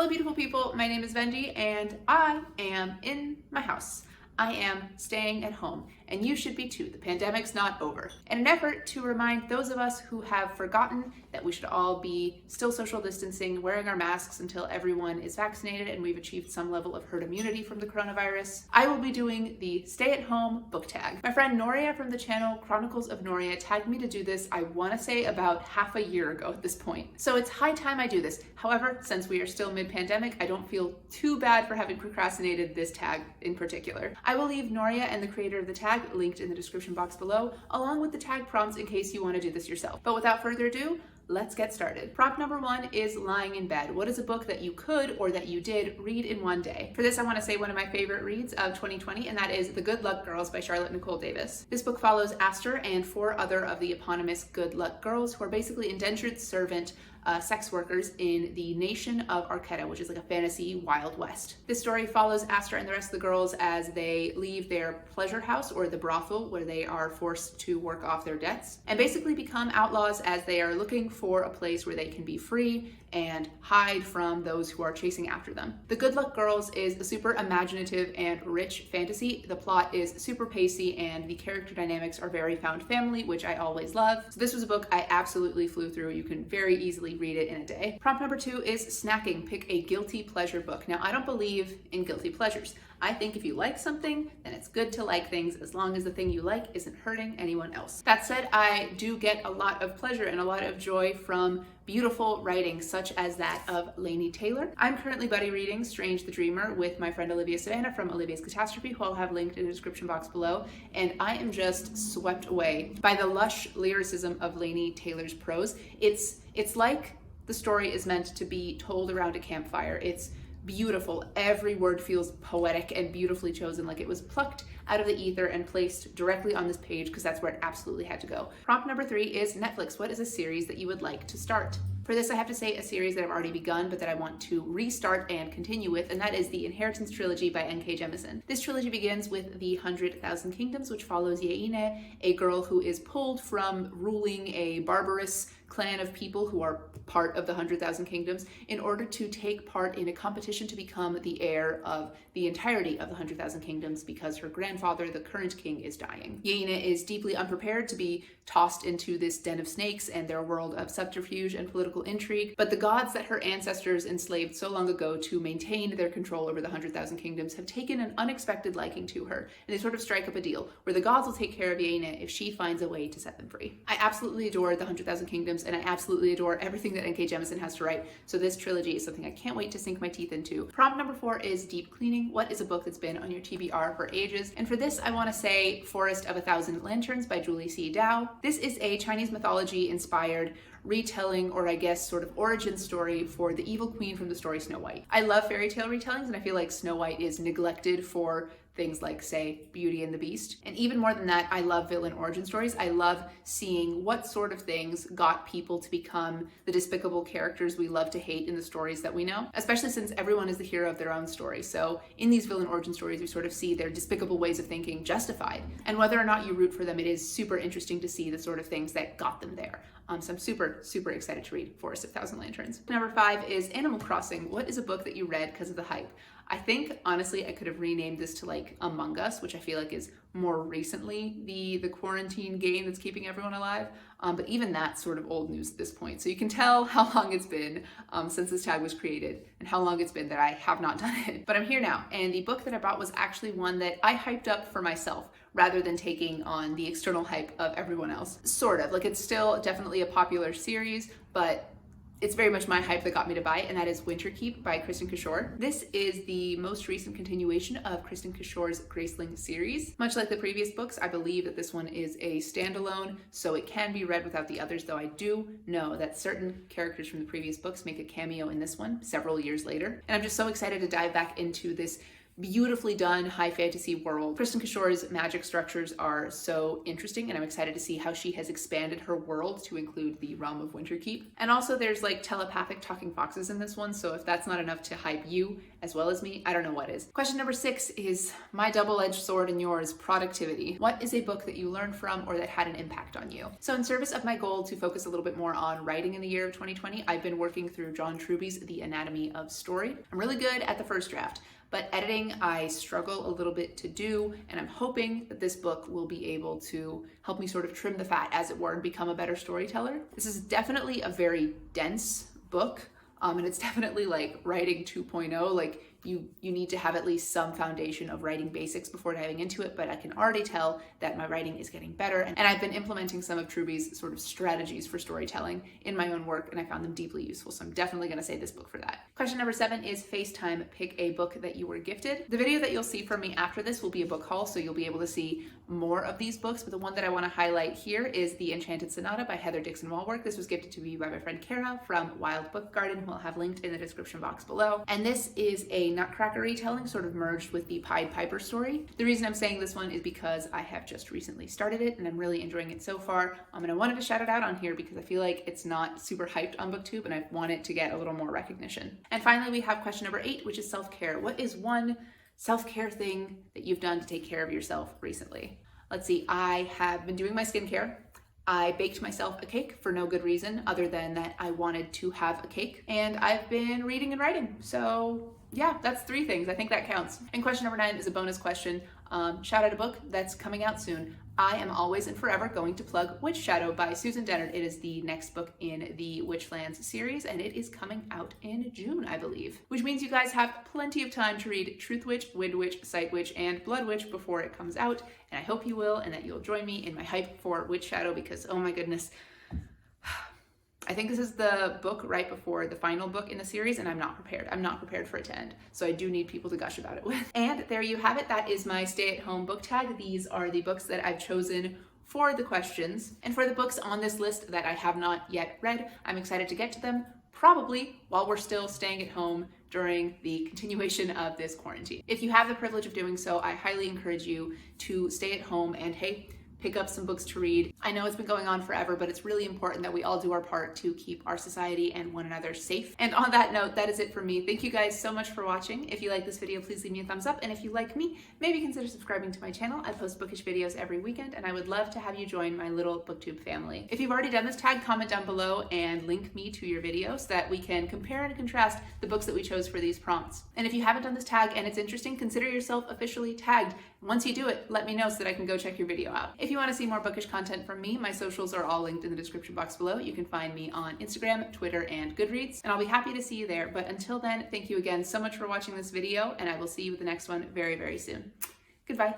Hello beautiful people, my name is Vendi and I am in my house. I am staying at home, and you should be too. The pandemic's not over. In an effort to remind those of us who have forgotten that we should all be still social distancing, wearing our masks until everyone is vaccinated and we've achieved some level of herd immunity from the coronavirus, I will be doing the stay-at-home book tag. My friend Noria from the channel Chronicles of Noria tagged me to do this, I want to say about half a year ago at this point. So it's high time I do this. However, since we are still mid-pandemic, I don't feel too bad for having procrastinated this tag in particular. I will leave Noria and the creator of the tag linked in the description box below, along with the tag prompts in case you want to do this yourself. But without further ado, let's get started. Prompt number 1 is lying in bed. What is a book that you could or that you did read in one day? For this, I want to say one of my favorite reads of 2020, and that is The Good Luck Girls by Charlotte Nicole Davis. This book follows Aster and 4 other of the eponymous Good Luck Girls, who are basically indentured servant sex workers in the nation of Arquetta, which is like a fantasy Wild West. This story follows Aster and the rest of the girls as they leave their pleasure house, or the brothel, where they are forced to work off their debts, and basically become outlaws as they are looking for a place where they can be free and hide from those who are chasing after them. The Good Luck Girls is a super imaginative and rich fantasy. The plot is super pacey and the character dynamics are very found family, which I always love. So this was a book I absolutely flew through. You can very easily read it in a day. Prompt number 2 is snacking. Pick a guilty pleasure book. Now, I don't believe in guilty pleasures. I think if you like something, then it's good to like things as long as the thing you like isn't hurting anyone else. That said, I do get a lot of pleasure and a lot of joy from beautiful writing such as that of Laini Taylor. I'm currently buddy reading Strange the Dreamer with my friend Olivia-Savannah from Olivia's Catastrophe, who I'll have linked in the description box below, and I am just swept away by the lush lyricism of Laini Taylor's prose. It's like the story is meant to be told around a campfire. It's beautiful. Every word feels poetic and beautifully chosen, like it was plucked out of the ether and placed directly on this page because that's where it absolutely had to go. Prompt number 3 is Netflix. What is a series that you would like to start? For this, I have to say a series that I've already begun, but that I want to restart and continue with, and that is the Inheritance Trilogy by N.K. Jemisin. This trilogy begins with the 100,000 Kingdoms, which follows Yemen, a girl who is pulled from ruling a barbarous clan of people who are part of the 100,000 Kingdoms in order to take part in a competition to become the heir of the entirety of the 100,000 Kingdoms because her grandfather, the current king, is dying. Yemen is deeply unprepared to be tossed into this den of snakes and their world of subterfuge and political intrigue, but the gods that her ancestors enslaved so long ago to maintain their control over the 100,000 Kingdoms have taken an unexpected liking to her, and they sort of strike up a deal where the gods will take care of Yemen if she finds a way to set them free. I absolutely adore the 100,000 Kingdoms, and I absolutely adore everything that N.K. Jemisin has to write, so this trilogy is something I can't wait to sink my teeth into. Prompt number 4 is deep cleaning. What is a book that's been on your TBR for ages? And for this, I want to say Forest of a Thousand Lanterns by Julie C. Dao. This is a Chinese mythology inspired retelling, or I guess sort of origin story for the evil queen from the story Snow White. I love fairy tale retellings, and I feel like Snow White is neglected for things like, say, Beauty and the Beast. And even more than that, I love villain origin stories. I love seeing what sort of things got people to become the despicable characters we love to hate in the stories that we know, especially since everyone is the hero of their own story. So in these villain origin stories, we sort of see their despicable ways of thinking justified. And whether or not you root for them, it is super interesting to see the sort of things that got them there. So I'm super, super excited to read Forest of Thousand Lanterns. Number 5 is Animal Crossing. What is a book that you read because of the hype? I think, honestly, I could have renamed this to like Among Us, which I feel like is more recently the quarantine game that's keeping everyone alive. But even that's sort of old news at this point. So you can tell how long it's been since this tag was created and how long it's been that I have not done it. But I'm here now, and the book that I bought was actually one that I hyped up for myself rather than taking on the external hype of everyone else. Sort of. Like, it's still definitely a popular series, but it's very much my hype that got me to buy it, and that is Winterkeep by Kristen Cashore. This is the most recent continuation of Kristen Cashore's Graceling series. Much like the previous books, I believe that this one is a standalone, so it can be read without the others, though I do know that certain characters from the previous books make a cameo in this one several years later. And I'm just so excited to dive back into this beautifully done high fantasy world. Kristen Cashore's magic structures are so interesting, and I'm excited to see how she has expanded her world to include the realm of Winterkeep. And also there's like telepathic talking foxes in this one, so if that's not enough to hype you as well as me, I don't know what is. Question number 6 is my double-edged sword and yours, productivity. What is a book that you learned from or that had an impact on you? So in service of my goal to focus a little bit more on writing in the year of 2020, I've been working through John Truby's The Anatomy of Story. I'm really good at the first draft, but editing I struggle a little bit to do, and I'm hoping that this book will be able to help me sort of trim the fat, as it were, and become a better storyteller. This is definitely a very dense book, and it's definitely like writing 2.0. Like you need to have at least some foundation of writing basics before diving into it, but I can already tell that my writing is getting better, and I've been implementing some of Truby's sort of strategies for storytelling in my own work, and I found them deeply useful, so I'm definitely going to say this book for that. Question number 7 is FaceTime, pick a book that you were gifted. The video that you'll see from me after this will be a book haul, so you'll be able to see more of these books, but the one that I want to highlight here is The Enchanted Sonata by Heather Dixon Walworth. This was gifted to me by my friend Cara from Wild Book Garden, who I'll have linked in the description box below. And this is a Nutcracker retelling, sort of merged with the Pied Piper story. The reason I'm saying this one is because I have just recently started it and I'm really enjoying it so far. And I wanted to shout it out on here because I feel like it's not super hyped on BookTube and I want it to get a little more recognition. And finally, we have question number 8, which is self-care. What is one self-care thing that you've done to take care of yourself recently? Let's see, I have been doing my skincare. I baked myself a cake for no good reason other than that I wanted to have a cake. And I've been reading and writing. So yeah, that's 3 things. I think that counts. And question number 9 is a bonus question. Shout out a book that's coming out soon. I am always and forever going to plug Witch Shadow by Susan Dennard. It is the next book in the Witchlands series, and it is coming out in June, I believe. Which means you guys have plenty of time to read Truth Witch, Wind Witch, Sight Witch, and Blood Witch before it comes out. And I hope you will, and that you'll join me in my hype for Witch Shadow because, oh my goodness, I think this is the book right before the final book in the series, and I'm not prepared. I'm not prepared for it to end. So I do need people to gush about it with. And there you have it. That is my stay-at-home book tag. These are the books that I've chosen for the questions. And for the books on this list that I have not yet read, I'm excited to get to them, probably while we're still staying at home during the continuation of this quarantine. If you have the privilege of doing so, I highly encourage you to stay at home and, hey, pick up some books to read. I know it's been going on forever, but it's really important that we all do our part to keep our society and one another safe. And on that note, that is it for me. Thank you guys so much for watching. If you like this video, please leave me a thumbs up. And if you like me, maybe consider subscribing to my channel. I post bookish videos every weekend, and I would love to have you join my little BookTube family. If you've already done this, tag, comment down below and link me to your video so that we can compare and contrast the books that we chose for these prompts. And if you haven't done this tag and it's interesting, consider yourself officially tagged. Once you do it, let me know so that I can go check your video out. If you want to see more bookish content from me, my socials are all linked in the description box below. You can find me on Instagram, Twitter, and Goodreads, and I'll be happy to see you there. But until then, thank you again so much for watching this video, and I will see you with the next one very, very soon. Goodbye.